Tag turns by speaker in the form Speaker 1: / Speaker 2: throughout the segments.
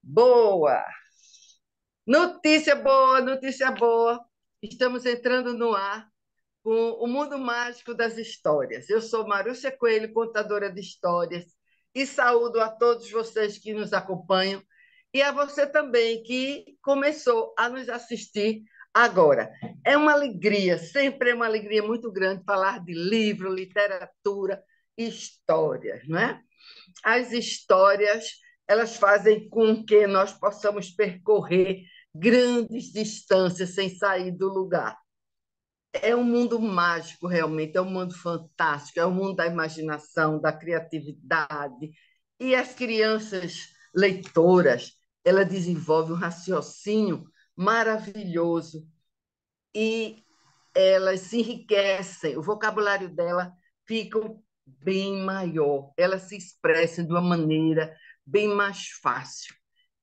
Speaker 1: Boa! Notícia boa, notícia boa. Estamos entrando no ar com o mundo mágico das histórias. Eu sou Marúcia Coelho, contadora de histórias, e saúdo a todos vocês que nos acompanham e a você também que começou a nos assistir agora. É uma alegria, sempre é uma alegria muito grande falar de livro, literatura, histórias, não é? As histórias, elas fazem com que nós possamos percorrer grandes distâncias sem sair do lugar. É um mundo mágico, realmente, é um mundo fantástico, é um mundo da imaginação, da criatividade. E as crianças leitoras, ela desenvolve um raciocínio maravilhoso e elas se enriquecem, o vocabulário dela fica bem maior, ela se expressa de uma maneira bem mais fácil.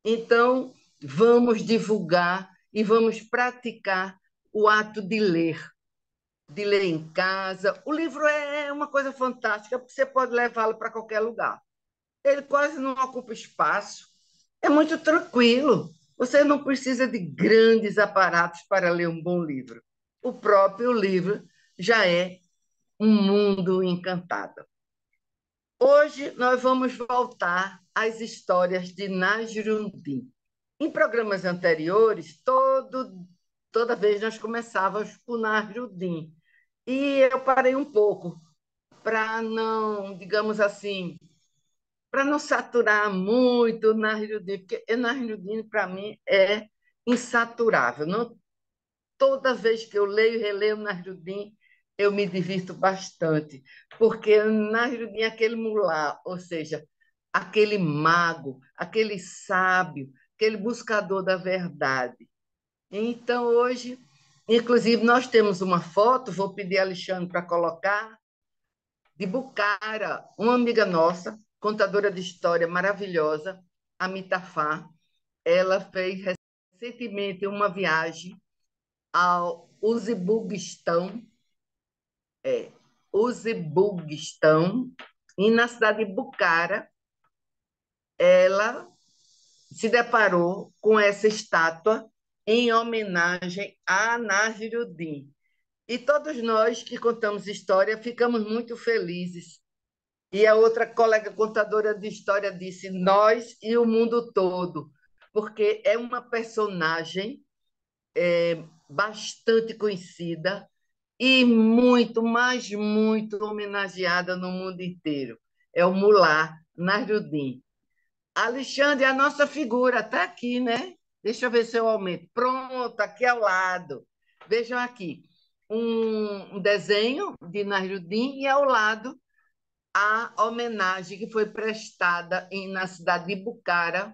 Speaker 1: Então, vamos divulgar e vamos praticar o ato de ler em casa. O livro é uma coisa fantástica, porque você pode levá-lo para qualquer lugar. Ele quase não ocupa espaço, é muito tranquilo. Você não precisa de grandes aparatos para ler um bom livro. O próprio livro já é um mundo encantado. Hoje nós vamos voltar às histórias de Najrudin. Em programas anteriores, toda vez nós começávamos por Najrudin. E eu parei um pouco para não, digamos assim, para não saturar muito o Najrudin, porque o Najrudin, para mim, é insaturável. Não, toda vez que eu leio e releio Nasruddin, eu me divirto bastante, porque Nasruddin é aquele mulá, ou seja, aquele mago, aquele sábio, aquele buscador da verdade. Então, hoje, inclusive, nós temos uma foto, vou pedir a Alexandre para colocar, de Bucara, uma amiga nossa, contadora de história maravilhosa, a Mitafá. Ela fez recentemente uma viagem ao Uzbequistão, Uzbequistão, e na cidade de Bucara, ela se deparou com essa estátua em homenagem a Nasruddin. E todos nós que contamos história ficamos muito felizes. E a outra colega contadora de história disse: nós e o mundo todo, porque é uma personagem bastante conhecida e muito, mas muito homenageada no mundo inteiro. É o Mulá Nasruddin. Alexandre, a nossa figura está aqui, né? Deixa eu ver se eu aumento. Pronto, aqui ao lado. Vejam aqui, um desenho de Nasruddin e ao lado a homenagem que foi prestada na cidade de Bucara,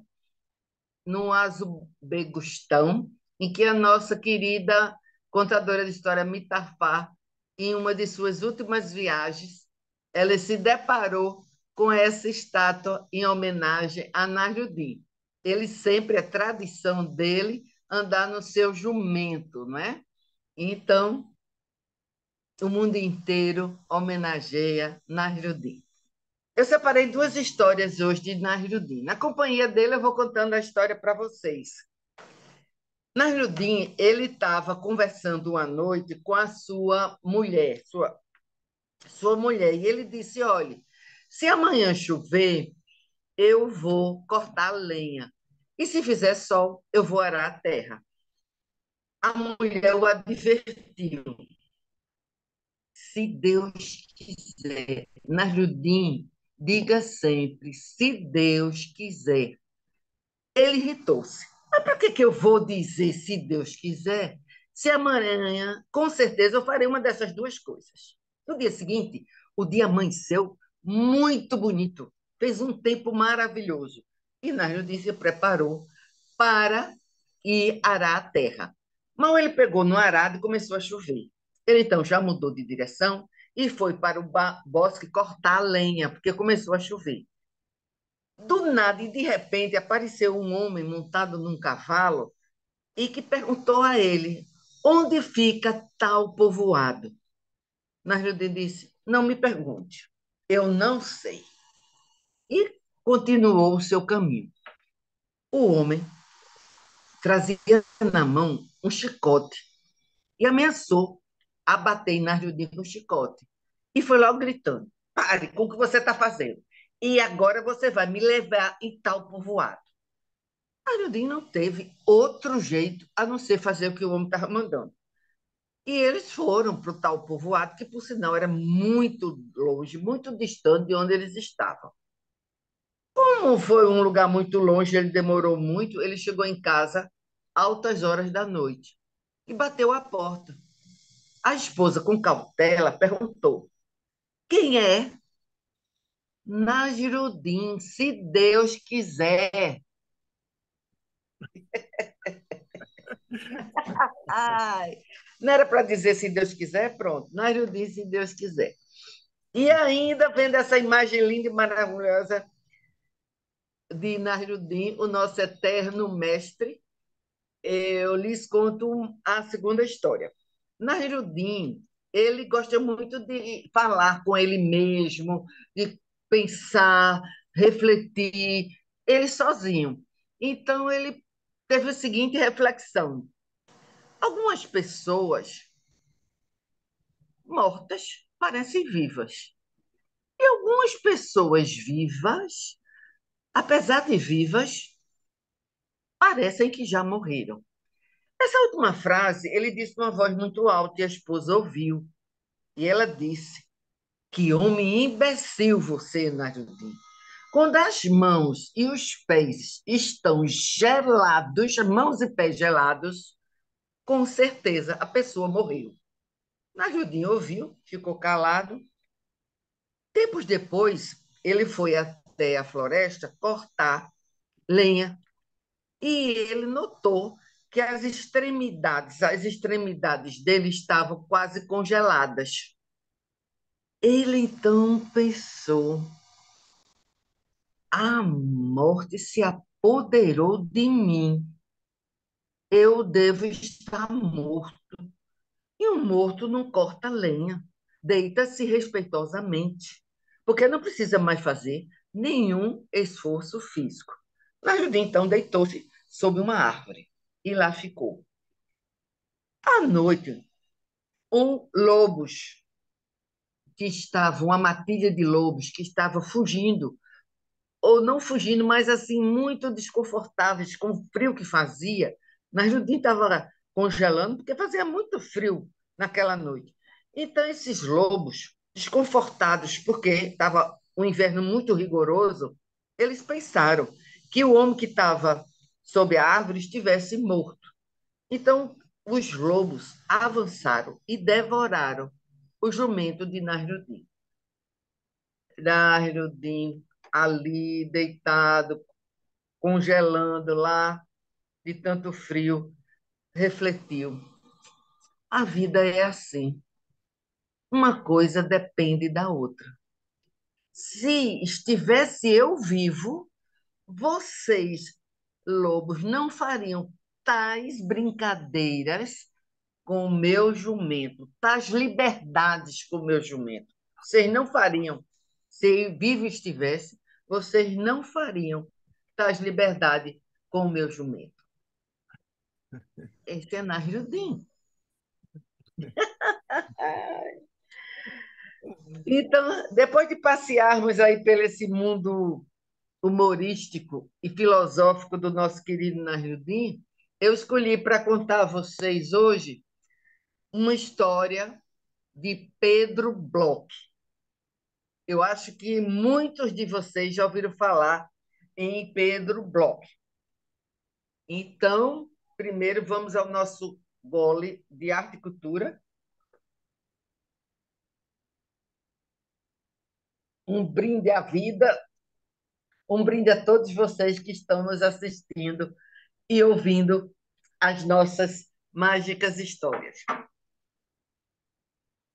Speaker 1: no Azubegustão, em que a nossa querida contadora de história Mitafá, em uma de suas últimas viagens, ela se deparou com essa estátua em homenagem a Nasruddin. Ele sempre é tradição dele andar no seu jumento, não é? Então, o mundo inteiro homenageia Nasruddin. Eu separei duas histórias hoje de Nasruddin. Na companhia dele, eu vou contando a história para vocês. Nasruddin, ele estava conversando uma noite com a sua mulher, sua mulher, e ele disse: olha, se amanhã chover, eu vou cortar lenha, e se fizer sol, eu vou arar a terra. A mulher o advertiu: se Deus quiser. Nasruddin, diga sempre: se Deus quiser. Ele irritou-se. Mas para que eu vou dizer se Deus quiser, Se amanhã, com certeza, eu farei uma dessas duas coisas. No dia seguinte, o dia amanheceu muito bonito. Fez um tempo maravilhoso. E Nasruddin se preparou para ir arar a terra. Mal ele pegou no arado e começou a chover. Ele então já mudou de direção e foi para o bosque cortar a lenha, porque começou a chover. Do nada, e de repente, apareceu um homem montado num cavalo e que perguntou a ele: onde fica tal povoado? Nasruddin disse: não me pergunte, eu não sei. E continuou o seu caminho. O homem trazia na mão um chicote e ameaçou abater em Nasruddin com o chicote. E foi logo gritando: pare com o que você está fazendo. E agora você vai me levar em tal povoado. Nasruddin não teve outro jeito a não ser fazer o que o homem estava mandando. E eles foram para o tal povoado, que por sinal era muito longe, muito distante de onde eles estavam. Como foi um lugar muito longe, ele demorou muito, ele chegou em casa altas horas da noite e bateu à porta. A esposa, com cautela, perguntou: quem é? Nasruddin, se Deus quiser. Ai, não era para dizer se Deus quiser? Pronto, Nasruddin, se Deus quiser. E ainda vendo essa imagem linda e maravilhosa de Nasruddin, o nosso eterno mestre, eu lhes conto a segunda história. Nasruddin, ele gosta muito de falar com ele mesmo, de pensar, refletir, ele sozinho. Então, ele teve a seguinte reflexão: algumas pessoas mortas parecem vivas, e algumas pessoas vivas, apesar de vivas, parecem que já morreram. Essa última frase ele disse com uma voz muito alta e a esposa ouviu. E ela disse: que homem imbecil você, Nasruddin. Quando as mãos e os pés estão gelados, mãos e pés gelados, com certeza a pessoa morreu. Nasruddin ouviu, ficou calado. Tempos depois, ele foi até a floresta cortar lenha e ele notou que as extremidades dele estavam quase congeladas. Ele então pensou: a morte se apoderou de mim. Eu devo estar morto. E um morto não corta lenha. Deita-se respeitosamente, porque não precisa mais fazer nenhum esforço físico. Najudin então deitou-se sob uma árvore e lá ficou. À noite, lobos uma matilha de lobos que estava fugindo, ou não fugindo, mas assim, muito desconfortáveis com o frio que fazia. Najudin estava congelando, porque fazia muito frio naquela noite. Então, esses lobos, desconfortados, porque estava um inverno muito rigoroso, eles pensaram que o homem que estava sob a árvore estivesse morto. Então, os lobos avançaram e devoraram o jumento de Nasruddin. Nasruddin ali deitado, congelando lá de tanto frio, refletiu: a vida é assim, uma coisa depende da outra. Se estivesse eu vivo, vocês, lobos, não fariam tais brincadeiras com o meu jumento, tais liberdades com o meu jumento. Vocês não fariam. Se eu vivo estivesse, vocês não fariam tais liberdades com o meu jumento. Esse é Nasruddin. Então, depois de passearmos aí pelo esse mundo humorístico e filosófico do nosso querido Nasruddin, eu escolhi para contar a vocês hoje uma história de Pedro Bloch. Eu acho que muitos de vocês já ouviram falar em Pedro Bloch. Então, primeiro vamos ao nosso gole de arte e cultura, um brinde à vida, um brinde a todos vocês que estão nos assistindo e ouvindo as nossas mágicas histórias.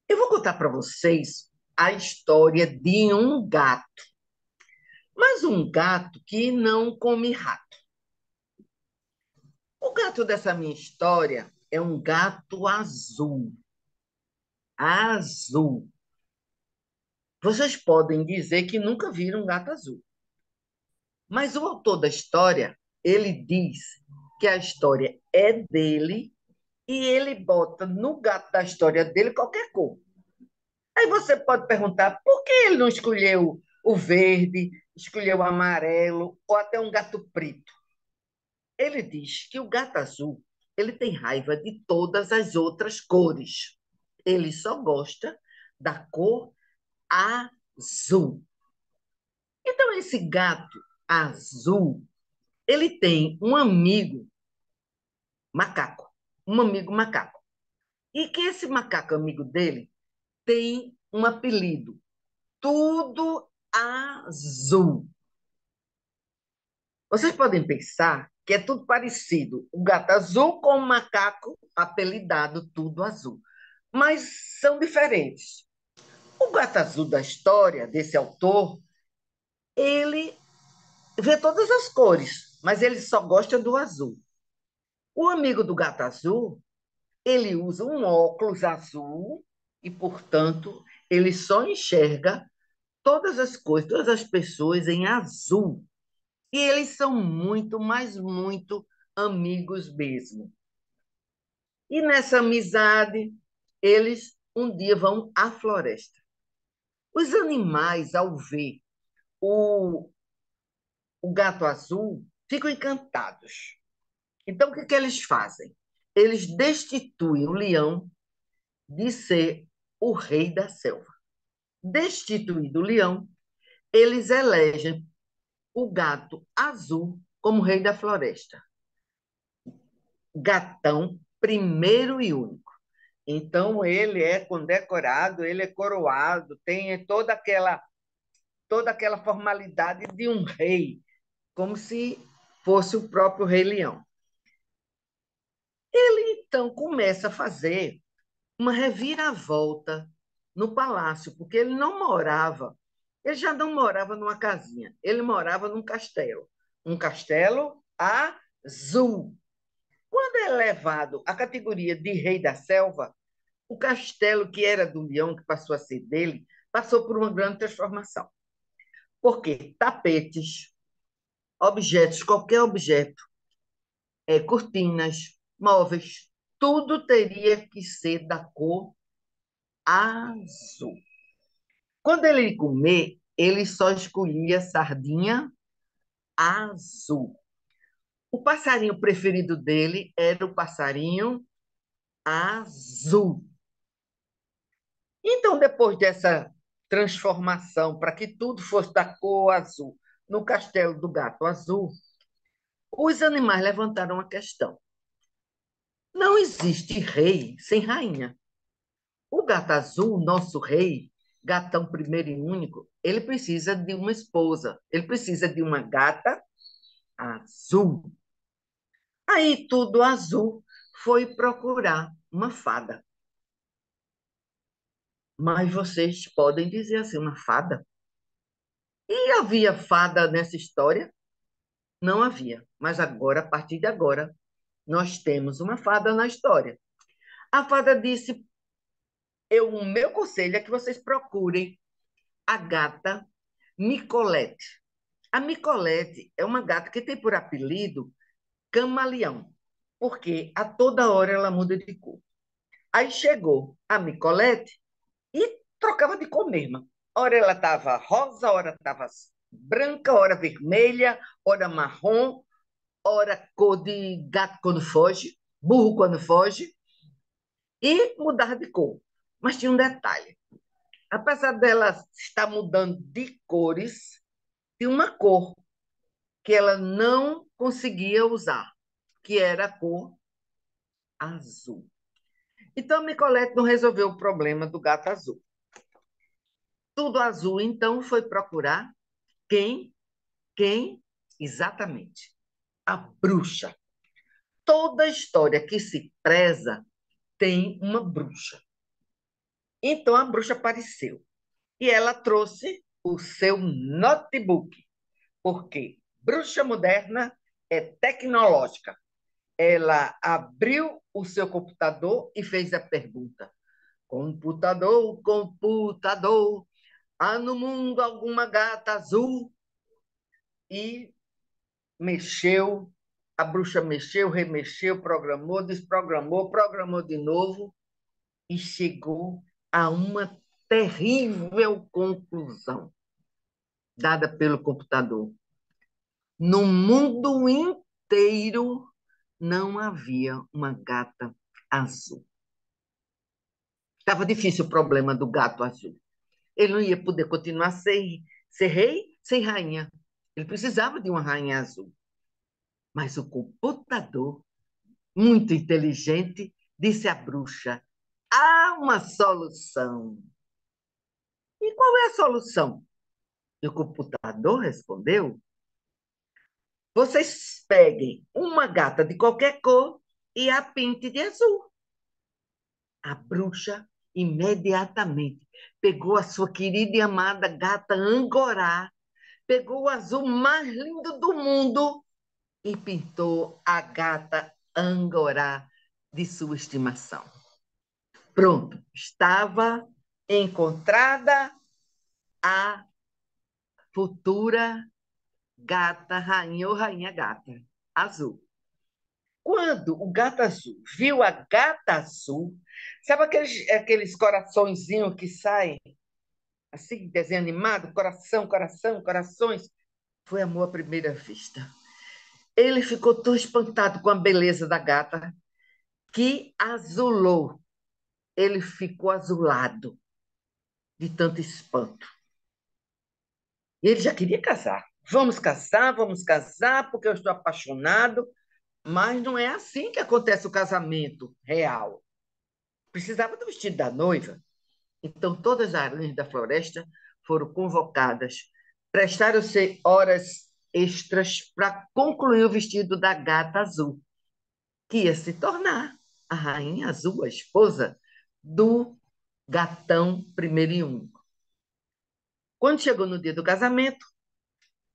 Speaker 1: Eu vou contar para vocês a história de um gato, mas um gato que não come rato. O gato dessa minha história é um gato azul. Azul. Vocês podem dizer que nunca viram um gato azul, mas o autor da história, ele diz que a história é dele e ele bota no gato da história dele qualquer cor. Aí você pode perguntar por que ele não escolheu o verde, escolheu o amarelo ou até um gato preto. Ele diz que o gato azul, ele tem raiva de todas as outras cores. Ele só gosta da cor azul. Então esse gato azul, ele tem um amigo macaco, um amigo macaco. E que esse macaco amigo dele tem um apelido, tudo azul. Vocês podem pensar que é tudo parecido, o gato azul com o macaco apelidado tudo azul, mas são diferentes. O gato azul da história desse autor, ele vê todas as cores, mas ele só gosta do azul. O amigo do gato azul, ele usa um óculos azul e, portanto, ele só enxerga todas as coisas, todas as pessoas em azul. E eles são muito, mas muito amigos mesmo. E nessa amizade, eles um dia vão à floresta. Os animais, ao ver o, o gato azul, ficam encantados. Então, o que, que eles fazem? Eles destituem o leão de ser o rei da selva. Destituído o leão, eles elegem o gato azul como rei da floresta. Gatão primeiro e único. Então, ele é condecorado, ele é coroado, tem toda aquela formalidade de um rei, como se fosse o próprio Rei Leão. Ele, então, começa a fazer uma reviravolta no palácio, porque ele já não morava numa casinha, ele morava num castelo, um castelo azul. Quando é levado à categoria de rei da selva, o castelo que era do leão, que passou a ser dele, passou por uma grande transformação. Porque tapetes, objetos, qualquer objeto, cortinas, móveis, tudo teria que ser da cor azul. Quando ele ia comer, ele só escolhia sardinha azul. O passarinho preferido dele era o passarinho azul. Então, depois dessa transformação para que tudo fosse da cor azul no castelo do gato azul, os animais levantaram a questão. Não existe rei sem rainha. O gato azul, nosso rei, gatão primeiro e único, ele precisa de uma esposa, ele precisa de uma gata azul. Aí tudo azul foi procurar uma fada. Mas vocês podem dizer assim, uma fada? E havia fada nessa história? Não havia. Mas agora, a partir de agora, nós temos uma fada na história. A fada disse: o meu conselho é que vocês procurem a gata Nicolete. A Nicolete é uma gata que tem por apelido camaleão, porque a toda hora ela muda de cor. Aí chegou a Nicolete e trocava de cor mesmo. Ora ela estava rosa, ora estava branca, ora vermelha, ora marrom, ora cor de gato quando foge, burro quando foge, e mudava de cor. Mas tinha um detalhe: apesar dela estar mudando de cores, tinha uma cor que ela não conseguia usar, que era a cor azul. Então, Nicolete não resolveu o problema do gato azul. Tudo azul, então, foi procurar quem? Quem? Exatamente. A bruxa. Toda história que se preza tem uma bruxa. Então, a bruxa apareceu. E ela trouxe o seu notebook. Porque bruxa moderna é tecnológica. Ela abriu o seu computador e fez a pergunta: computador, computador, há no mundo alguma gata azul? E mexeu, a bruxa mexeu, remexeu, programou, desprogramou, programou de novo e chegou a uma terrível conclusão dada pelo computador. No mundo inteiro não havia uma gata azul. Estava difícil o problema do gato azul. Ele não ia poder continuar ser rei sem rainha. Ele precisava de uma rainha azul. Mas o computador, muito inteligente, disse à bruxa: há uma solução. E qual é a solução? E o computador respondeu: vocês peguem uma gata de qualquer cor e a pinte de azul. A bruxa imediatamente pegou a sua querida e amada gata Angorá, pegou o azul mais lindo do mundo e pintou a gata Angorá de sua estimação. Pronto, estava encontrada a futura gata rainha ou rainha gata azul. Quando o gato azul viu a gata azul, sabe aqueles coraçõezinhos que saem, assim, desenho animado, coração, coração, corações? Foi amor à primeira vista. Ele ficou tão espantado com a beleza da gata que azulou. Ele ficou azulado de tanto espanto. E ele já queria casar. Vamos casar, porque eu estou apaixonado. Mas não é assim que acontece o casamento real. Precisava do vestido da noiva. Então, todas as aranhas da floresta foram convocadas, prestaram-se horas extras para concluir o vestido da gata azul, que ia se tornar a rainha azul, a esposa do gatão primeiro e único. Quando chegou no dia do casamento,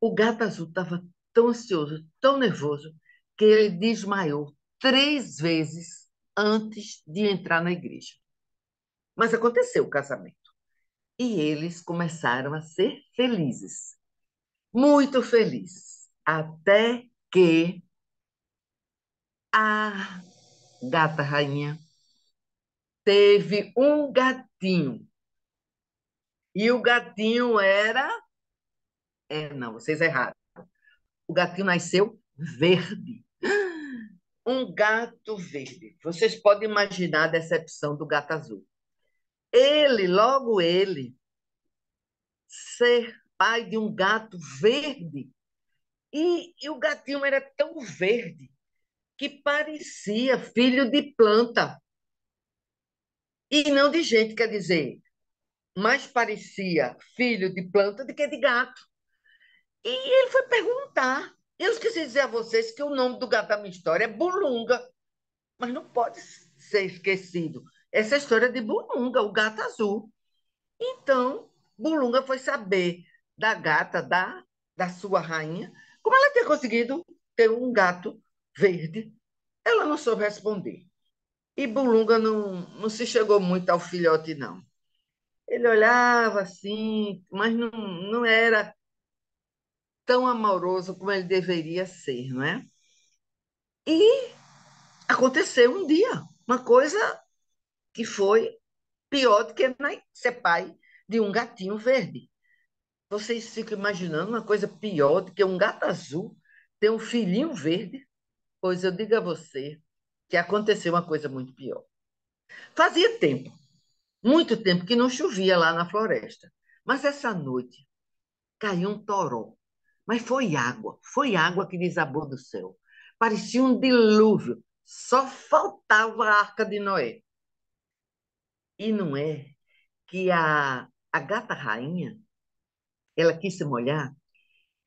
Speaker 1: o gato azul estava tão ansioso, tão nervoso, que ele desmaiou 3 vezes antes de entrar na igreja. Mas aconteceu o casamento. E eles começaram a ser felizes, muito felizes, até que a gata rainha teve um gatinho. E o gatinho era. Não, vocês erraram. O gatinho nasceu verde. Um gato verde. Vocês podem imaginar a decepção do gato azul. Logo ele, ser pai de um gato verde. E o gatinho era tão verde que parecia filho de planta e não de gente, quer dizer, mais parecia filho de planta do que de gato. E ele foi perguntar. Eu esqueci de dizer a vocês que o nome do gato da minha história é Bulunga, mas não pode ser esquecido. Essa é a história de Bulunga, o gato azul. Então, Bulunga foi saber da gata, da sua rainha, como ela tinha conseguido ter um gato verde. Ela não soube responder. E Bulunga não se chegou muito ao filhote, não. Ele olhava assim, mas não era tão amoroso como ele deveria ser, não é? E aconteceu um dia, uma coisa que foi pior do que ser pai de um gatinho verde. Vocês ficam imaginando uma coisa pior do que um gato azul ter um filhinho verde? Pois eu digo a você que aconteceu uma coisa muito pior. Fazia tempo, muito tempo que não chovia lá na floresta. Mas essa noite caiu um toró. Mas foi água que desabou do céu. Parecia um dilúvio. Só faltava a Arca de Noé. E não é que a gata rainha, ela quis se molhar?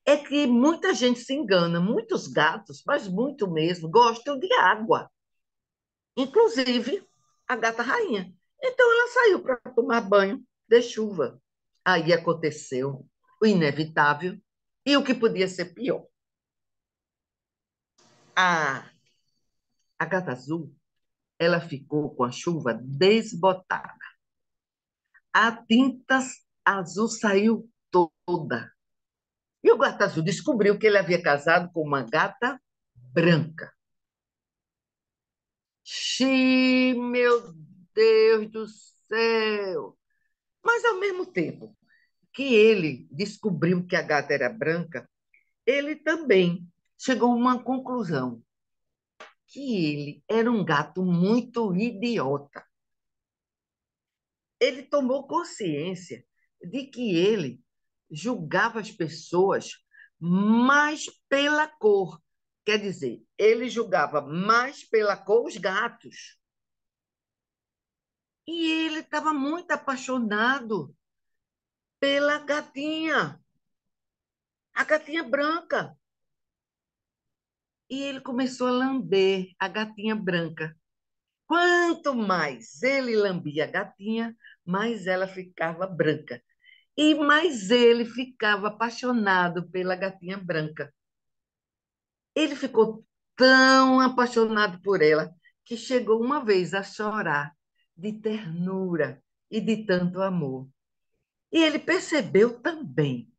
Speaker 1: É que muita gente se engana, muitos gatos, mas muito mesmo, gostam de água, inclusive a gata rainha. Então ela saiu para tomar banho de chuva. Aí aconteceu o inevitável e o que podia ser pior. A, a gata azul, ela ficou com a chuva desbotada. A tinta azul saiu toda. E o gato azul descobriu que ele havia casado com uma gata branca. Xiii, meu Deus do céu! Mas, ao mesmo tempo que ele descobriu que a gata era branca, ele também chegou a uma conclusão, que ele era um gato muito idiota. Ele tomou consciência de que ele julgava as pessoas mais pela cor. Quer dizer, ele julgava mais pela cor os gatos. E ele estava muito apaixonado pela gatinha, a gatinha branca. E ele começou a lamber a gatinha branca. Quanto mais ele lambia a gatinha, mais ela ficava branca. E mais ele ficava apaixonado pela gatinha branca. Ele ficou tão apaixonado por ela que chegou uma vez a chorar de ternura e de tanto amor. E ele percebeu também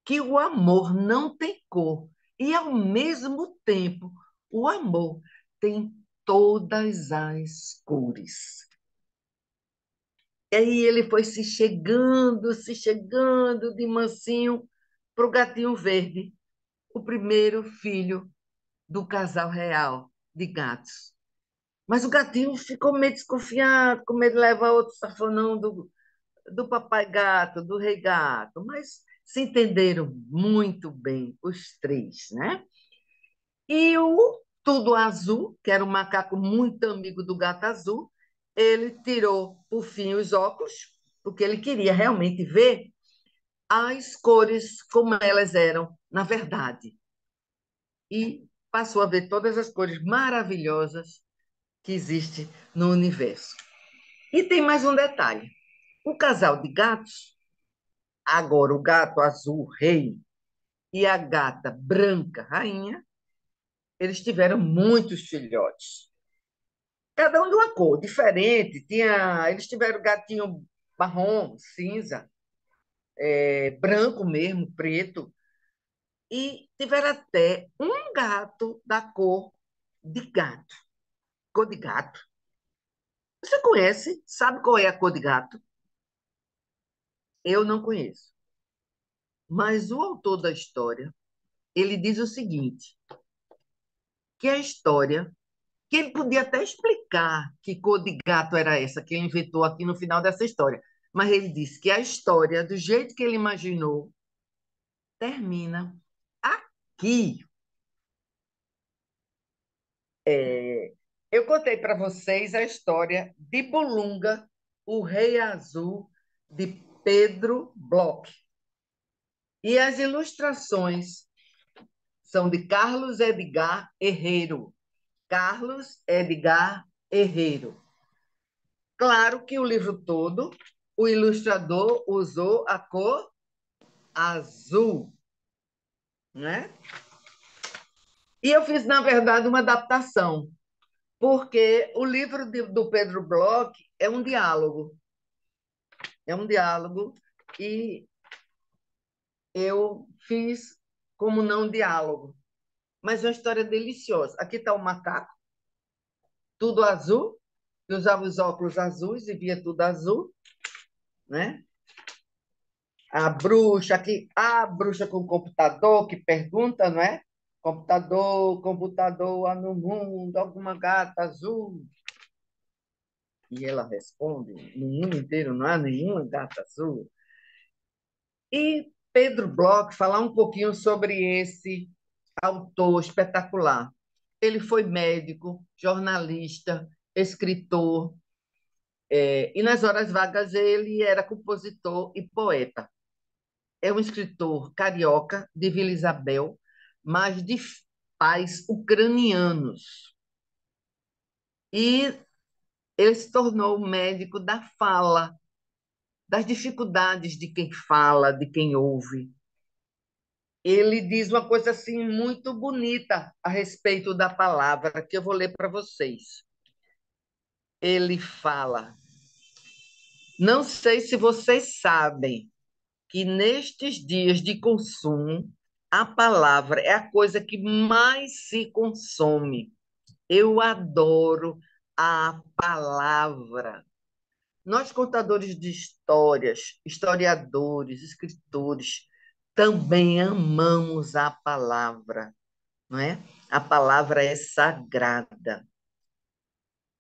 Speaker 1: que o amor não tem cor e, ao mesmo tempo, o amor tem todas as cores. E aí ele foi se chegando de mansinho para o gatinho verde, o primeiro filho do casal real de gatos. Mas o gatinho ficou meio desconfiado, com medo de levar outro safanão do papai gato, do rei gato, mas se entenderam muito bem os três, né? E o Tudo Azul, que era um macaco muito amigo do gato azul, ele tirou, por fim, os óculos, porque ele queria realmente ver as cores como elas eram na verdade. E passou a ver todas as cores maravilhosas que existe no universo. E tem mais um detalhe: o casal de gatos, agora o gato azul rei e a gata branca rainha, eles tiveram muitos filhotes. Cada um de uma cor diferente. Eles tiveram gatinho marrom, cinza, branco mesmo, preto. E tiveram até um gato da cor de gato. Cor de gato. Você conhece? Sabe qual é a cor de gato? Eu não conheço. Mas o autor da história, ele diz o seguinte, que a história, que ele podia até explicar que cor de gato era essa que ele inventou aqui no final dessa história, mas ele disse que a história, do jeito que ele imaginou, termina aqui. É, eu contei para vocês a história de Bulunga, o Rei Azul, de Pedro Bloch. E as ilustrações são de Carlos Edgar Herrero. Carlos Edgar Herrero. Claro que o livro todo, o ilustrador usou a cor azul, né? E eu fiz, na verdade, uma adaptação, porque o livro do Pedro Bloch é um diálogo, e eu fiz como não diálogo, mas uma história deliciosa. Aqui está o macaco, tudo azul, que usava os óculos azuis e via tudo azul, né? A bruxa com computador que pergunta, não é? Computador, computador, há no mundo alguma gata azul? E ela responde, no mundo inteiro não há nenhuma gata azul. E Pedro Bloch falar um pouquinho sobre esse autor espetacular. Ele foi médico, jornalista, escritor, e nas horas vagas ele era compositor e poeta. É um escritor carioca de Vila Isabel, mas de pais ucranianos. E ele se tornou médico da fala, das dificuldades de quem fala, de quem ouve. Ele diz uma coisa assim muito bonita a respeito da palavra, que eu vou ler para vocês. Ele fala: Não sei se vocês sabem que nestes dias de consumo, a palavra é a coisa que mais se consome. Eu adoro a palavra. Nós, contadores de histórias, historiadores, escritores, também amamos a palavra, não é? A palavra é sagrada.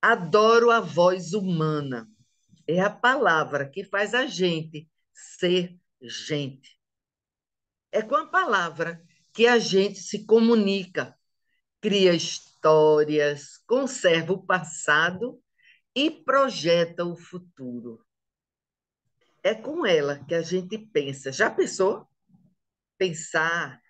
Speaker 1: Adoro a voz humana. É a palavra que faz a gente ser gente. É com a palavra que a gente se comunica, cria histórias, conserva o passado e projeta o futuro. É com ela que a gente pensa. Já pensou? Pensar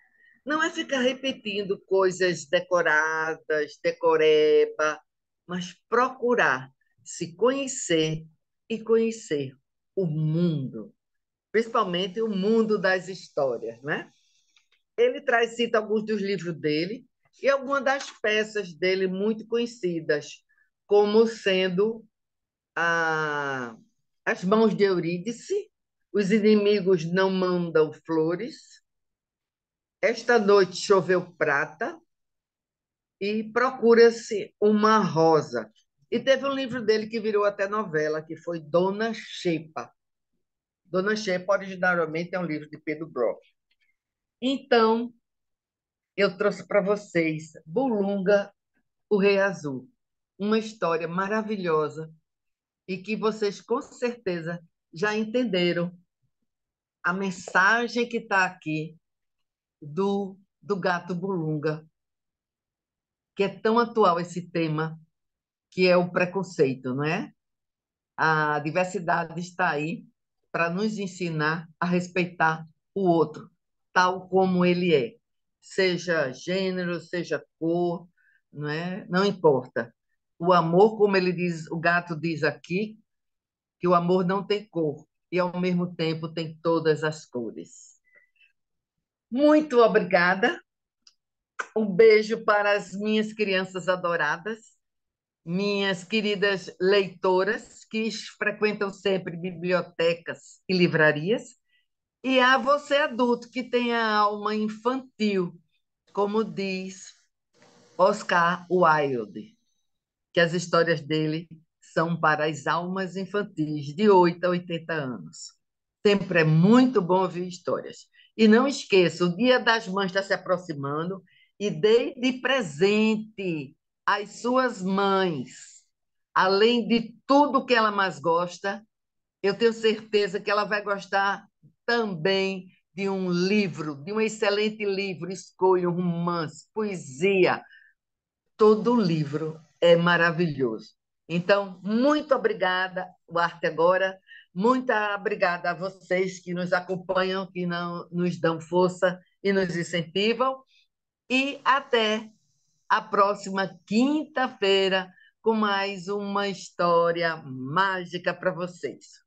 Speaker 1: não é ficar repetindo coisas decoradas, decoreba, mas procurar se conhecer e conhecer o mundo, principalmente o mundo das histórias, né? Ele traz, cita alguns dos livros dele e algumas das peças dele muito conhecidas, como sendo a, As Mãos de Eurídice, Os Inimigos Não Mandam Flores, Esta Noite Choveu Prata e Procura-se uma Rosa. E teve um livro dele que virou até novela, que foi Dona Xepa. Dona Xepa, originalmente, é um livro de Pedro Brock. Então, eu trouxe para vocês Bulunga, o Rei Azul. Uma história maravilhosa e que vocês, com certeza, já entenderam a mensagem que está aqui do gato Bulunga, que é tão atual esse tema, que é o preconceito, não é? A diversidade está aí para nos ensinar a respeitar o outro, tal como ele é, seja gênero, seja cor, não é? Não importa. O amor, como ele diz, o gato diz aqui, que o amor não tem cor e ao mesmo tempo tem todas as cores. Muito obrigada. Um beijo para as minhas crianças adoradas, minhas queridas leitoras que frequentam sempre bibliotecas e livrarias, e a você adulto que tem a alma infantil, como diz Oscar Wilde, que as histórias dele são para as almas infantis de 8 a 80 anos. Sempre é muito bom ouvir histórias. E não esqueça, o Dia das Mães está se aproximando e dê de presente às suas mães. Além de tudo que ela mais gosta, eu tenho certeza que ela vai gostar também de um livro, de um excelente livro. Escolha um romance, poesia, todo livro é maravilhoso. Então, muito obrigada, o Arte Agora. Muito obrigada a vocês que nos acompanham, que não nos dão força e nos incentivam. E até a próxima quinta-feira com mais uma história mágica para vocês.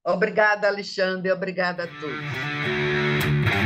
Speaker 1: Obrigada, Alexandre. Obrigada a todos.